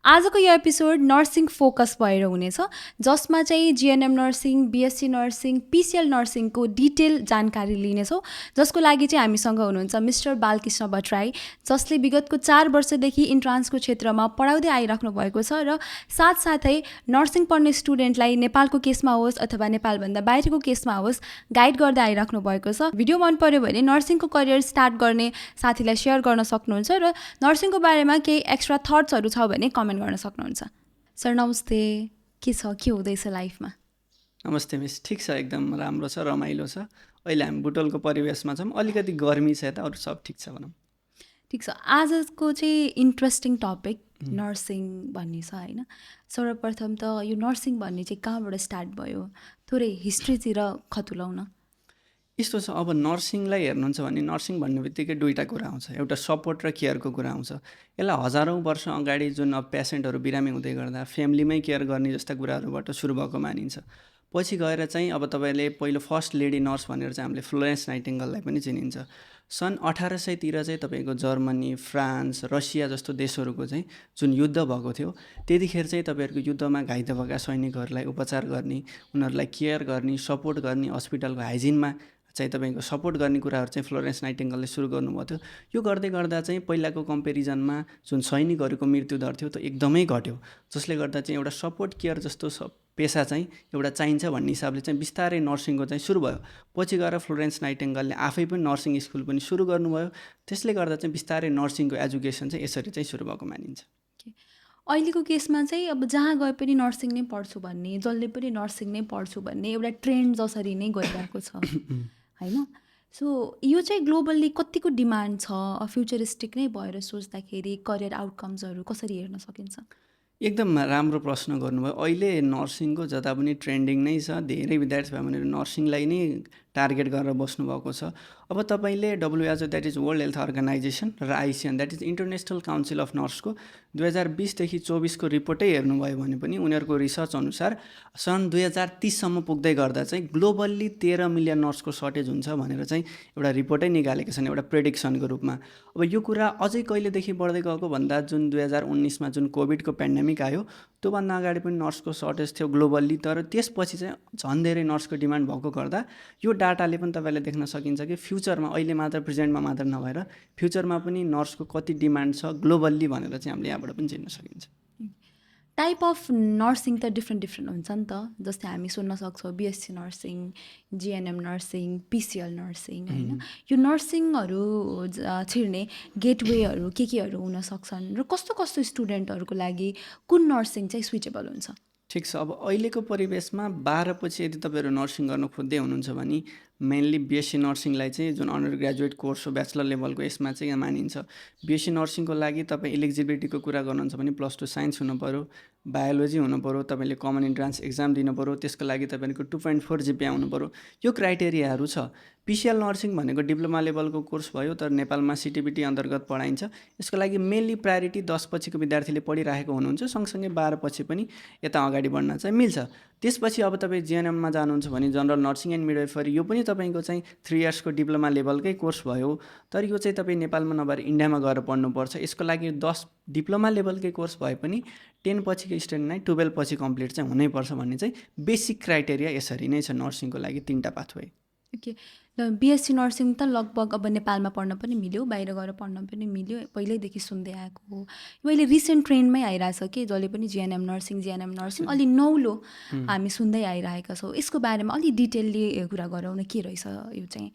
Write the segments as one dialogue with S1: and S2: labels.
S1: आजको यो episode nursing focus भएर हुनेछ, जसमा चाहिँ GNM nursing, BSc nursing, PCL नर्सिङको डिटेल जानकारी लिनेछौँ, जसको लागि चाहिँ हामीसँग हुनुहुन्छ मिस्टर बालकृष्ण भट्टराई, जसले विगतको 4 वर्षदेखि इन्ट्रान्सको क्षेत्रमा पढाउँदै आइराख्नु भएको छ र साथसाथै नर्सिङ पढ्ने स्टुडेन्टलाई नेपालको केसमा होस् अथवा नेपालभन्दा बाहिरको केसमा होस् गाइड गर्दै आइराख्नु भएको छ। भिडियो मन पर्यो भने नर्सिङको करियर स्टार्ट गर्ने साथीलाई सेयर गर्न सक्नुहुन्छ र नर्सिङको बारेमा केही एक्स्ट्रा थट्सहरू छ भने कमेन्ट गर्न सक्नुहुन्छ। सर नमस्ते, के छ, के हुँदैछ लाइफमा?
S2: नमस्ते मिस, ठिक छ, एकदम राम्रो छ, रमाइलो छ। अहिले हामी बुटोलको परिवेशमा छौँ, अलिकति गर्मी छ यता, अरू सब ठिक छ भनौँ।
S1: ठिक छ। आजको चाहिँ इन्ट्रेस्टिङ टपिक नर्सिङ भन्ने छ होइन। सर्वप्रथम त यो नर्सिङ भन्ने चाहिँ कहाँबाट स्टार्ट भयो, थोरै हिस्ट्रीतिर खतुलाउँ न।
S2: यस्तो छ, अब नर्सिङलाई हेर्नुहुन्छ भने नर्सिङ भन्ने बित्तिकै दुईवटा कुरा आउँछ, एउटा सपोर्ट र केयरको कुरा आउँछ। यसलाई हजारौँ वर्ष अगाडि जुन अब पेसेन्टहरू बिरामी हुँदै गर्दा फ्यामिलीमै केयर गर्ने जस्ता कुराहरूबाट सुरु भएको मानिन्छ। पछि गएर चाहिँ अब तपाईँले पहिलो फर्स्ट लेडी नर्स भनेर चाहिँ हामीले फ्लोरेन्स नाइटिङ्गेललाई पनि चिनिन्छ। सन् 1800 चाहिँ तपाईँको जर्मनी, फ्रान्स, रसिया जस्तो देशहरूको चाहिँ जुन युद्ध भएको थियो, त्यतिखेर चाहिँ तपाईँहरूको युद्धमा घाइते भएका सैनिकहरूलाई उपचार गर्ने, उनीहरूलाई केयर गर्ने, सपोर्ट गर्ने, हस्पिटलको हाइजिनमा चाहिँ तपाईँको सपोर्ट गर्ने कुराहरू चाहिँ फ्लोरेन्स नाइटिङ्गेलले सुरु गर्नुभएको थियो। यो गर्दै गर्दा चाहिँ पहिलाको कम्पेरिजनमा जुन सैनिकहरूको मृत्युदर थियो त्यो एकदमै घट्यो, जसले गर्दा चाहिँ एउटा सपोर्ट केयर जस्तो पेसा चाहिँ एउटा चाहिन्छ भन्ने हिसाबले चाहिँ बिस्तारै नर्सिङको चाहिँ सुरु भयो। पछि गएर फ्लोरेन्स नाइटिङ्गेलले आफै पनि नर्सिङ स्कुल पनि सुरु गर्नुभयो। त्यसले गर्दा चाहिँ बिस्तारै नर्सिङको एजुकेसन चाहिँ यसरी चाहिँ सुरु भएको मानिन्छ।
S1: अहिलेको केसमा चाहिँ अब जहाँ गए पनि नर्सिङ नै पढ्छु भन्ने, जसले पनि नर्सिङ नै पढ्छु भन्ने एउटा ट्रेन्ड जसरी नै गइरहेको छ होइन। सो यो चाहिँ ग्लोबल्ली कतिको डिमान्ड छ, फ्युचरिस्टिक नै भएर सोच्दाखेरि करियर आउटकम्सहरू कसरी हेर्न सकिन्छ?
S2: एकदम राम्रो प्रश्न गर्नुभयो। अहिले नर्सिङको जता पनि ट्रेन्डिङ नै छ, धेरै विद्यार्थी भयो भने नर्सिङलाई नै टार्गेट गरेर बस्नुभएको छ। अब तपाईँले WHO, that is World Health Organization, र ICN, that is International Council of नर्सको 2020देखि 24को रिपोर्टै हेर्नुभयो भने पनि उनीहरूको रिसर्च अनुसार सन् 2030सम्म पुग्दै गर्दा चाहिँ ग्लोबल्ली 13 मिलियन नर्सको सर्टेज हुन्छ भनेर चाहिँ एउटा रिपोर्टै निकालेका छन्, एउटा प्रेडिक्सनको रूपमा। अब यो कुरा अझै कहिलेदेखि बढ्दै गएको भन्दा जुन 2019मा जुन कोभिडको पेन्डेमिक आयो, त्योभन्दा अगाडि पनि नर्सको सर्टेज थियो ग्लोबल्ली, तर त्यसपछि चाहिँ झन् धेरै नर्सको डिमान्ड भएको गर्दा यो डाटाले पनि तपाईँले देख्न सकिन्छ कि फ्युचरमा, अहिले मात्र प्रेजेन्टमा मात्र नभएर फ्युचरमा पनि नर्सको कति डिमान्ड छ ग्लोबल्ली भनेर चाहिँ हामीले यहाँबाट पनि चिन्न सकिन्छ।
S1: टाइप अफ नर्सिङ त डिफ्रेन्ट हुन्छ नि त। जस्तै हामी सुन्न सक्छौँ BSc nursing, GNM nursing, PCL nursing होइन। यो नर्सिङहरू छिर्ने गेटवेहरू केहरू हुन सक्छन् र कस्तो कस्तो स्टुडेन्टहरूको लागि कुन नर्सिङ चाहिँ सुइटेबल हुन्छ?
S2: ठिक छ, अब अहिलेको परिवेशमा 12 पछि यदि तपाईँहरू नर्सिङ गर्न खोज्दै हुनुहुन्छ भने मेनली बिएससी नर्सिङलाई चाहिँ जुन अन्डर ग्रेजुएट कोर्स हो, ब्याचलर लेभलको, यसमा चाहिँ यहाँ मानिन्छ। बिएससी नर्सिङको लागि तपाईँ इलिजिबिलिटीको कुरा गर्नुहुन्छ भने +2 साइन्स हुनु पऱ्यो, बायोलोजी हुनु पऱ्यो, तपाईँले कमन इन्ट्रान्स एक्जाम दिनु पऱ्यो, त्यसको लागि तपाईँको 2.4 GPA आउनु पऱ्यो। यो क्राइटेरियाहरू छ। पिसिएल नर्सिङ भनेको डिप्लोमा लेभलको कोर्स भयो, तर नेपालमा CTBT अन्तर्गत पढाइन्छ। यसको लागि मेनली प्रायोरिटी 10 पछिको विद्यार्थीले पढिरहेको हुनुहुन्छ, सँगसँगै 12 पछि पनि यता अगाडि बढ्न चाहिँ मिल्छ। त्यसपछि अब तपाईँ जिएनएममा जानुहुन्छ भने जनरल नर्सिङ एन्ड मिडवाइफरी, यो पनि तपाईँको चाहिँ 3 इयर्सको डिप्लोमा लेभलकै कोर्स भयो, तर यो चाहिँ तपाईँ नेपालमा नभएर इन्डियामा गएर पढ्नुपर्छ। यसको लागि 10 डिप्लोमा लेभलकै कोर्स भए पनि 10 पछिको स्टुडेन्टलाई 12 पछि कम्प्लिट चाहिँ हुनैपर्छ भन्ने चाहिँ बेसिक क्राइटेरिया यसरी नै छ नर्सिङको लागि, 3टा पाथवे।
S1: ओके, बिएससी नर्सिङ त लगभग अब नेपालमा पढ्न पनि मिल्यो, बाहिर गएर पढ्न पनि मिल्यो, पहिल्यैदेखि सुन्दै आएको हो। यो अहिले रिसेन्ट ट्रेन्डमै आइरहेछ कि जसले पनि जिएनएम नर्सिङ अलि नौलो हामी सुन्दै आइरहेका छौँ। यसको बारेमा अलि डिटेलली कुरा गरौँ न, के रहेछ यो चाहिँ?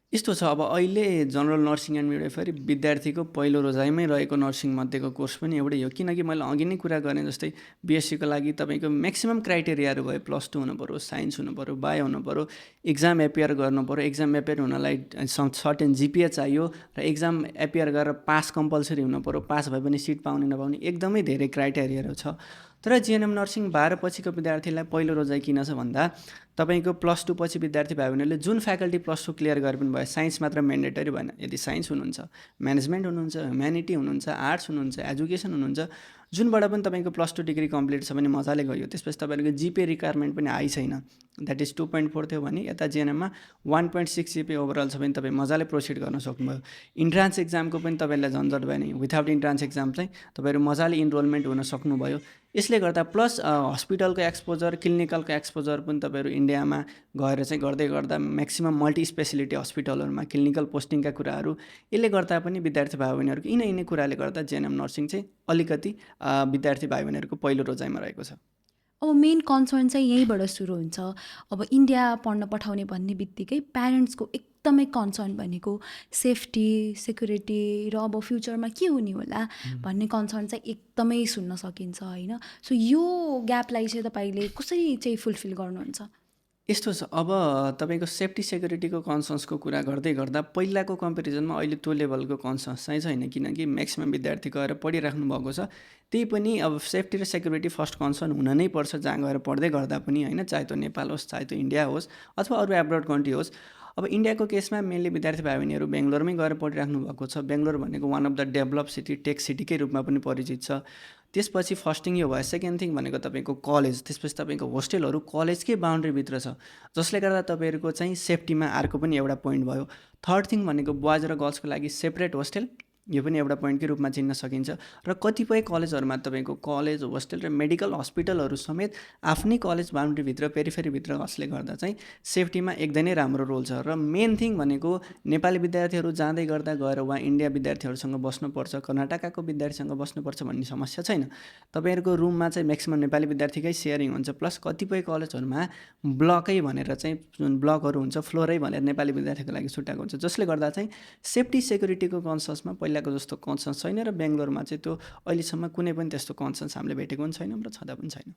S2: यस्तो छ, अब अहिले जनरल नर्सिङ एन्ड मिडवाइफरी विद्यार्थीको पहिलो रोजाइमै रहेको नर्सिङ मध्येको कोर्स पनि एउटै हो। किनकि मैले अघि नै कुरा गरेँ जस्तै बिएससीको लागि तपाईँको म्याक्सिमम् क्राइटेरियाहरू भयो, +2 हुनु पऱ्यो, साइन्स हुनु पऱ्यो, बायो हुनु पऱ्यो, एक्जाम एपियर गर्नु पऱ्यो। एक्जाम एपियर हुनलाई सर्टेन GPA चाहियो र एक्जाम एपियर गरेर पास कम्पलसरी हुनु पऱ्यो। पास भए पनि सिट पाउने नपाउने एकदमै धेरै क्राइटेरियाहरू छ। तर जिएनएम नर्सिङ 12 पछिको विद्यार्थीलाई पहिलो रोजाइ किन छ भन्दा तपाईँको +2 पछि विद्यार्थी भयो भनेले जुन फ्याकल्टी +2 क्लियर गरे पनि भयो, साइन्स मात्र मेन्डेटरी भएन। यदि साइन्स हुनुहुन्छ, म्यानेजमेन्ट हुनुहुन्छ, ह्युम्यानिटी हुनुहुन्छ, आर्ट्स हुनुहुन्छ, एजुकेसन हुनुहुन्छ, जुनबाट पनि तपाईँको +2 डिग्री कम्प्लिट छ भने मजाले गयो। त्यसपछि तपाईँहरूको जिपे रिक्वायरमेन्ट पनि हाई छैन, द्याट इज 2.4 थियो भने यता जिएनएममा 1.6 जिपे ओभरअल छ भने तपाईँ मजाले प्रोसिड गर्न सक्नुभयो। इन्ट्रान्स एक्जामको पनि तपाईँलाई झन्झट भएन, विदाउट इन्ट्रान्स एक्जाम चाहिँ तपाईँहरू मजाले इनरोलमेन्ट हुन सक्नुभयो। यसले गर्दा प्लस हस्पिटलको एक्सपोजर, क्लिनिकलको एक्सपोजर पनि तपाईँहरू इन्डियामा गएर चाहिँ गर्दै गर्दा म्याक्सिमम मल्टी स्पेसिलिटी हस्पिटलहरूमा क्लिनिकल पोस्टिङका कुराहरू, यसले गर्दा पनि विद्यार्थी भाइ बहिनीहरूको यिनै कुराले गर्दा जिएनएम नर्सिङ चाहिँ अलिकति विद्यार्थी भाइ बहिनीहरूको पहिलो रोजाइमा रहेको छ।
S1: अब मेन कन्सर्न चाहिँ यहीँबाट सुरु हुन्छ। अब इन्डिया पढ्न पठाउने भन्ने बित्तिकै प्यारेन्ट्सको एकदमै कन्सर्न भनेको सेफ्टी, सेक्युरिटी र अब फ्युचरमा के हुने होला भन्ने कन्सर्न चाहिँ एकदमै सुन्न सकिन्छ होइन। सो यो ग्यापलाई चाहिँ तपाईँले कसरी चाहिँ फुलफिल गर्नुहुन्छ?
S2: यस्तो छ, अब तपाईँको सेफ्टी सेक्युरिटीको कन्सर्न्सको कुरा गर्दै गर्दा पहिलाको कम्पेरिजनमा अहिले त्यो लेभलको कन्सर्न्स चाहिँ छैन, किनकि म्याक्सिमम् विद्यार्थी गएर पढिराख्नु भएको छ। त्यही पनि अब सेफ्टी र सेक्युरिटी फर्स्ट कन्सर्न हुन नै पर्छ जहाँ गएर पढ्दै गर्दा पनि होइन, चाहे त्यो नेपाल होस्, चाहे त्यो इन्डिया होस्, अथवा अरू एब्रोड कन्ट्री होस्। अब इन्डियाको केसमा मेनली विद्यार्थी भाइ बहिनीहरू बेङ्गलोरमै गएर पढिराख्नु भएको छ। बेङ्गलोर भनेको one of the develop city, tech सिटीकै रूपमा पनि परिचित छ। त्यसपछि फर्स्ट थिङ यो भयो। सेकेन्ड थिङ भनेको तपाईँको कलेज, त्यसपछि तपाईँको होस्टेलहरू कलेजकै बााउन्ड्रीभित्र छ, जसले गर्दा तपाईँहरूको चाहिँ सेफ्टीमा अर्को पनि एउटा पोइन्ट भयो। थर्ड थिङ भनेको बोइज र गर्ल्सको लागि सेपरेट होस्टेल, यो पनि एउटा पोइन्टकै रूपमा चिन्न सकिन्छ। र कतिपय कलेजहरूमा तपाईँको कलेज, होस्टेल र मेडिकल हस्पिटलहरू समेत आफ्नै कलेज बााउन्ड्रीभित्र, पेरिफेरीभित्र, जसले गर्दा चाहिँ सेफ्टीमा एकदमै राम्रो रोल छ। र मेन थिङ भनेको नेपाली विद्यार्थीहरू जाँदै गर्दा गएर उहाँ इन्डिया विद्यार्थीहरूसँग बस्नुपर्छ, कर्नाटकको विद्यार्थीसँग बस्नुपर्छ भन्ने समस्या छैन। तपाईँहरूको रुममा चाहिँ म्याक्सिमम् नेपाली विद्यार्थीकै सेयरिङ हुन्छ। प्लस कतिपय कलेजहरूमा ब्लकै भनेर चाहिँ जुन ब्लकहरू हुन्छ, फ्लोरै भनेर नेपाली विद्यार्थीको लागि छुट्याएको हुन्छ, जसले गर्दा चाहिँ सेफ्टी सेक्युरिटीको कन्सर्न्समा पहिलाको जस्तो कन्सर्न्स छैन। र बेङ्गलोरमा चाहिँ त्यो अहिलेसम्म कुनै पनि त्यस्तो कन्सर्न्स हामीले भेटेको पनि छैनौँ र छँदा पनि छैन।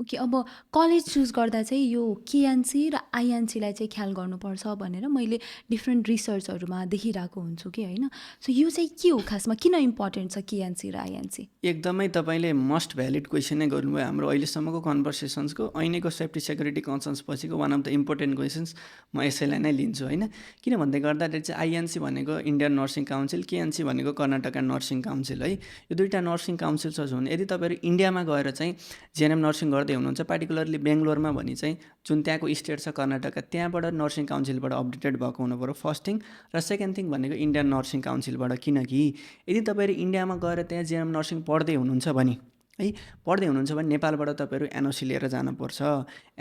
S1: ओके, अब कलेज चुज गर्दा चाहिँ यो केएनसी र आइएनसीलाई चाहिँ ख्याल गर्नुपर्छ भनेर मैले डिफ्रेन्ट रिसर्चहरूमा देखिरहेको हुन्छु कि होइन। सो यो चाहिँ के हो खासमा, किन इम्पोर्टेन्ट छ केएनसी र आइएनसी?
S2: एकदमै तपाईँले मस्ट भ्यालिड क्वेसन नै गर्नुभयो। हाम्रो अहिलेसम्मको कन्भर्सेसन्सको ऐनेको सेफ्टी सेक्युरिटी कन्सर्न्स पछिको one of the important questions म यसैलाई नै लिन्छु होइन। किन भन्दै गर्दाखेरि चाहिँ आइएनसी भनेको इन्डियन नर्सिङ काउन्सिल, केएनसी भनेको कर्नाटक नर्सिङ काउन्सिल है। यो दुईवटा नर्सिङ काउन्सिल छ जुन यदि तपाईँहरू इन्डियामा गएर चाहिँ जिएनएम नर्सिङ गर्दै हुनुहुन्छ, पार्टिकुलरली बेङ्गलोरमा भने चाहिँ जुन त्यहाँको स्टेट छ कर्नाटक, त्यहाँबाट नर्सिङ काउन्सिलबाट अपडेटेड भएको हुनु पऱ्यो फर्स्ट थिङ। र सेकेन्ड थिङ भनेको इन्डियन नर्सिङ काउन्सिलबाट, किनकि यदि तपाईँहरू इन्डियामा गएर त्यहाँ जिएनएम नर्सिङ पढ्दै हुनुहुन्छ भने नेपालबाट तपाईँहरू एनओसी लिएर जानुपर्छ।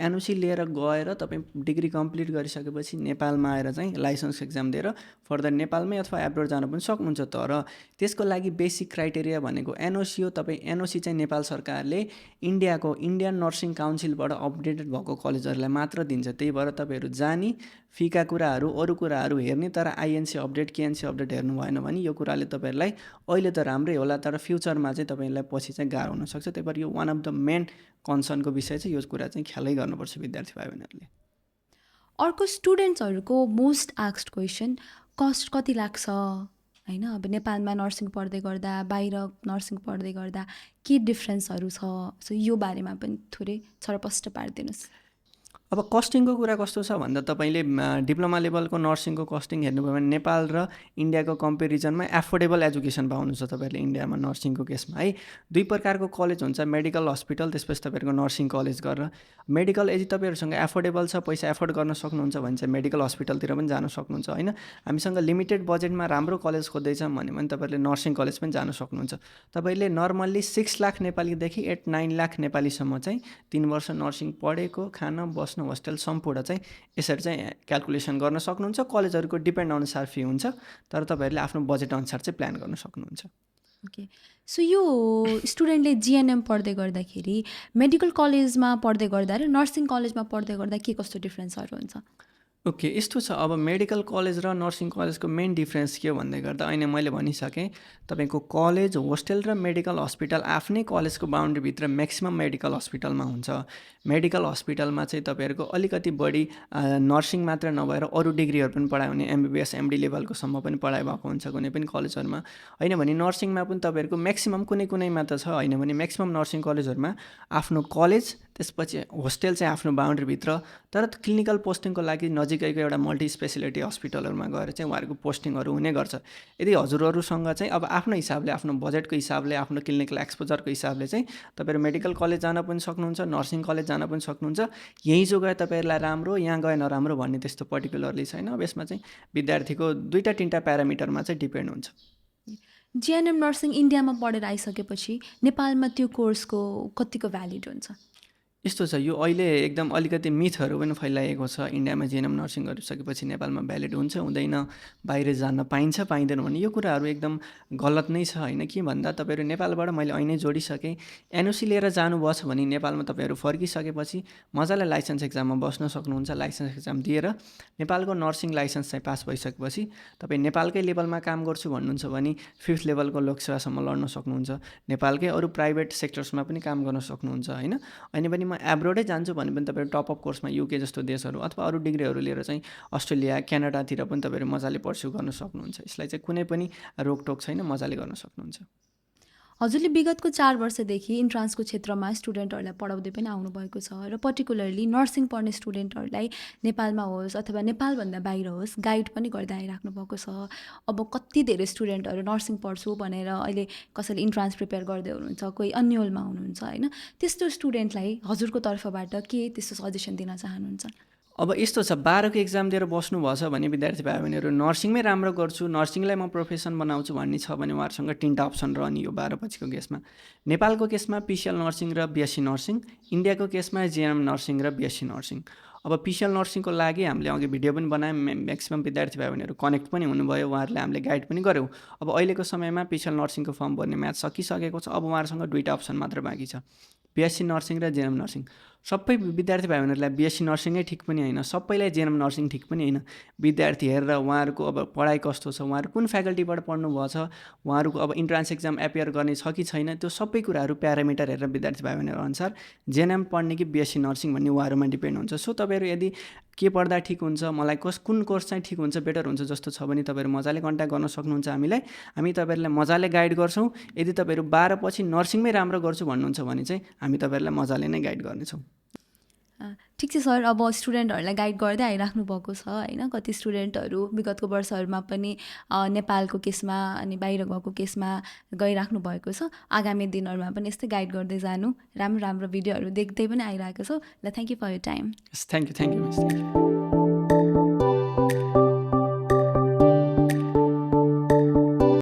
S2: एनओसी लिएर गएर तपाईँ डिग्री कम्प्लिट गरिसकेपछि नेपालमा आएर चाहिँ लाइसेन्स एक्जाम दिएर फर्दर नेपालमै अथवा एब्रोड जान पनि सक्नुहुन्छ। तर त्यसको लागि बेसिक क्राइटेरिया भनेको एनओसी हो। तपाईँ एनओसी चाहिँ नेपाल सरकारले इन्डियाको इन्डियन नर्सिङ काउन्सिलबाट अपडेटेड भएको कलेजहरूलाई मात्र दिन्छ। त्यही भएर तपाईँहरू जाने, फीका कुराहरू, अरू कुराहरू हेर्ने, तर आइएनसी अपडेट, केएनसी अपडेट हेर्नु भएन भने यो कुराले तपाईँहरूलाई अहिले त राम्रै होला, तर फ्युचरमा चाहिँ तपाईँलाई पछि चाहिँ गाह्रो हुनसक्छ। त्यही भएर यो वान अफ द मेन कन्सर्नको विषय चाहिँ यो कुरा चाहिँ ख्यालै गर्नुपर्छ विद्यार्थी भाइ बहिनीहरूले।
S1: अर्को स्टुडेन्ट्सहरूको मोस्ट आस्क्ड क्वेसन, कस्ट कति लाग्छ होइन? अब नेपालमा नर्सिङ पढ्दै गर्दा, बाहिर नर्सिङ पढ्दै गर्दा के डिफ्रेन्सहरू छ? सो यो बारेमा पनि थोरै छरपष्ट पारिदिनुहोस्।
S2: अब कस्टिङको कुरा कस्तो छ भन्दा तपाईँले डिप्लोमा लेभलको नर्सिङको कस्टिङ हेर्नुभयो भने नेपाल र इन्डियाको कम्पेरिजनमा एफोर्डेबल एजुकेसन पाउनु छ तपाईँहरूले इन्डियामा नर्सिङको केसमा है। दुई प्रकारको कलेज हुन्छ, मेडिकल हस्पिटल, त्यसपछि तपाईँहरूको नर्सिङ कलेज गरेर। मेडिकल यदि तपाईँहरूसँग एफोर्डेबल छ, पैसा एफोर्ड गर्न सक्नुहुन्छ भने चाहिँ मेडिकल हस्पिटलतिर पनि जान सक्नुहुन्छ होइन। हामीसँग लिमिटेड बजेटमा राम्रो कलेज खोज्दैछौँ भने तपाईँहरूले नर्सिङ कलेज पनि जान सक्नुहुन्छ। तपाईँले नर्मल्ली 6 लाख नेपालीदेखि 8-9 लाख नेपालीसम्म चाहिँ 3 वर्ष नर्सिङ पढेको, खाना, बस्न, होस्टेल सम्पूर्ण चाहिँ यसरी चाहिँ क्यालकुलेसन गर्न सक्नुहुन्छ। कलेजहरूको डिपेन्ड अनुसार फी हुन्छ, तर तपाईँहरूले आफ्नो बजेट अनुसार चाहिँ प्लान गर्न सक्नुहुन्छ।
S1: ओके, सो यो स्टुडेन्टले जिएनएम पढ्दै गर्दाखेरि मेडिकल कलेजमा पढ्दै गर्दा र नर्सिङ कलेजमा पढ्दै गर्दा के कस्तो डिफ्रेन्सहरू हुन्छ?
S2: ओके, यस्तो छ। अब मेडिकल कलेज र नर्सिङ कलेजको मेन डिफ्रेन्स के हो भन्दै गर्दा अहिले मैले भनिसकेँ, तपाईँको कलेज, होस्टेल र मेडिकल हस्पिटल आफ्नै कलेजको बााउन्ड्रीभित्र म्याक्सिमम् मेडिकल हस्पिटलमा हुन्छ। मेडिकल हस्पिटलमा चाहिँ तपाईँहरूको अलिकति बढी नर्सिङ मात्र नभएर अरू डिग्रीहरू पनि पढायो भने एमबिबिएस, एमडी लेभलकोसम्म पनि पढाइ भएको हुन्छ कुनै पनि कलेजहरूमा होइन। भने नर्सिङमा पनि तपाईँहरूको म्याक्सिमम् कुनैमा त छ, होइन भने म्याक्सिमम् नर्सिङ कलेजहरूमा आफ्नो कलेज त्यसपछि होस्टेल चाहिँ आफ्नो बााउन्ड्रीभित्र, तर क्लिनिकल पोस्टिङको लागि नजिकैको एउटा मल्टी स्पेसिलिटी हस्पिटलहरूमा गएर चाहिँ उहाँहरूको पोस्टिङहरू हुने गर्छ। यदि हजुरहरूसँग चाहिँ अब आफ्नो हिसाबले, आफ्नो बजेटको हिसाबले, आफ्नो क्लिनिकल एक्सपोजरको हिसाबले चाहिँ तपाईँहरू मेडिकल कलेज जान पनि सक्नुहुन्छ, नर्सिङ कलेज जान पनि सक्नुहुन्छ। यहीँ जो गए तपाईँहरूलाई राम्रो, यहाँ गए नराम्रो भन्ने त्यस्तो पर्टिकुलरली छैन। अब यसमा चाहिँ विद्यार्थीको 2-3टा प्यारामिटरमा चाहिँ डिपेन्ड हुन्छ।
S1: जिएनएम नर्सिङ इन्डियामा पढेर आइसकेपछि नेपालमा त्यो कोर्सको कतिको भ्यालिड हुन्छ?
S2: यस्तो छ, यो अहिले एकदम अलिकति मिथहरू पनि फैलाइएको छ। इन्डियामा जिएनएम नर्सिङ गरिसकेपछि नेपालमा भ्यालिड हुन्छ हुँदैन, बाहिर जान पाइन्छ पाइँदैन भन्ने यो कुराहरू एकदम गलत नै छ होइन। के भन्दा तपाईँहरू नेपालबाट मैले ऐनै जोडिसकेँ, एनओसी लिएर जानुभएको छ भने नेपालमा तपाईँहरू फर्किसकेपछि मजाले लाइसेन्स एक्जाममा बस्न सक्नुहुन्छ। लाइसेन्स एक्जाम दिएर नेपालको नर्सिङ लाइसेन्स चाहिँ पास भइसकेपछि तपाईँ नेपालकै लेभलमा काम गर्छु भन्नुहुन्छ भने 5th लेभलको लोकसेवासम्म लड्न सक्नुहुन्छ। नेपालकै अरू प्राइभेट सेक्टर्समा पनि काम गर्न सक्नुहुन्छ होइन। अनि पनि म एब्रोडै जान्छु भने पनि तपाईँहरू टप अप कोर्समा युके जस्तो देशहरू अथवा अरू डिग्रीहरू लिएर चाहिँ अस्ट्रेलिया, क्यानाडातिर पनि तपाईँहरू मजाले पर्स्यु गर्न सक्नुहुन्छ। यसलाई चाहिँ कुनै पनि रोकटोक छैन, मजाले गर्न सक्नुहुन्छ।
S1: हजुरले विगतको 4 वर्षदेखि इन्ट्रान्सको क्षेत्रमा स्टुडेन्टहरूलाई पढाउँदै पनि आउनुभएको छ र पर्टिकुलरली नर्सिङ पढ्ने स्टुडेन्टहरूलाई नेपालमा होस् अथवा नेपालभन्दा बाहिर होस् गाइड पनि गर्दै आइराख्नु भएको छ। अब कति धेरै स्टुडेन्टहरू नर्सिङ पढ्छु भनेर अहिले कसैले इन्ट्रान्स प्रिपेयर गर्दै हुनुहुन्छ, कोही अन्यलमा हुनुहुन्छ होइन। त्यस्तो स्टुडेन्टलाई हजुरको तर्फबाट के त्यस्तो सजेसन दिन चाहनुहुन्छ?
S2: अब यस्तो छ, 12को एक्जाम दिएर बस्नुभएको छ भने विद्यार्थी भाइ बहिनीहरू नर्सिङमै राम्रो गर्छु, नर्सिङलाई म प्रोफेसन बनाउँछु भन्ने छ भने उहाँहरूसँग 3टा अप्सन रहने यो 12 पछिको केसमा। नेपालको केसमा पिसिएल नर्सिङ र बिएससी नर्सिङ, इन्डियाको केसमा जिएनएम नर्सिङ र बिएससी नर्सिङ। अब पिसिएल नर्सिङको लागि हामीले अघि भिडियो पनि बनायौँ, म्याक्सिमम् विद्यार्थी भाइ बहिनीहरू कनेक्ट पनि हुनुभयो, उहाँहरूले हामीले गाइड पनि गऱ्यौँ। अब अहिलेको समयमा पिसिएल नर्सिङको फर्म भर्ने म्याच सकिसकेको छ। अब उहाँहरूसँग 2टा अप्सन मात्र बाँकी छ, बिएससी नर्सिङ र जिएनएम नर्सिङ। सबै विद्यार्थी भाइ बहिनीहरूलाई बिएससी नर्सिङै ठिक पनि होइन, सबैलाई जिएनएम नर्सिङ ठिक पनि होइन। विद्यार्थी हेरेर उहाँहरूको अब पढाइ कस्तो छ, उहाँहरू कुन फ्याकल्टीबाट पढ्नुभएको छ, उहाँहरूको अब इन्ट्रान्स एक्जाम एपियर गर्ने छ कि छैन, त्यो सबै कुराहरू प्यारामिटर हेरेर विद्यार्थी भाइ बहिनीहरू अनुसार जिएनएम पढ्ने कि बिएससी नर्सिङ भन्ने उहाँहरूमा डिपेन्ड हुन्छ। सो तपाईँहरू यदि के पढ्दा ठिक हुन्छ, मलाई कुन कोर्स चाहिँ ठिक हुन्छ, बेटर हुन्छ जस्तो छ भने तपाईँहरू मजाले कन्ट्याक्ट गर्न सक्नुहुन्छ हामीलाई। हामी तपाईँहरूलाई मजाले गाइड गर्छौँ। यदि तपाईँहरू 12 पछि नर्सिङमै राम्रो गर्छु भन्नुहुन्छ भने चाहिँ हामी तपाईँहरूलाई मजाले नै गाइड गर्नेछौँ।
S1: ठिक छ सर, अब स्टुडेन्टहरूलाई गाइड गर्दै आइराख्नु भएको छ होइन। कति स्टुडेन्टहरू विगतको वर्षहरूमा पनि नेपालको केसमा अनि बाहिर गएको केसमा गइराख्नु भएको छ। आगामी दिनहरूमा पनि यस्तै गाइड गर्दै जानु, राम्रो राम्रो भिडियोहरू देख्दै पनि आइरहेको छौँ। ल, thank you for your time.
S2: Thank you miss.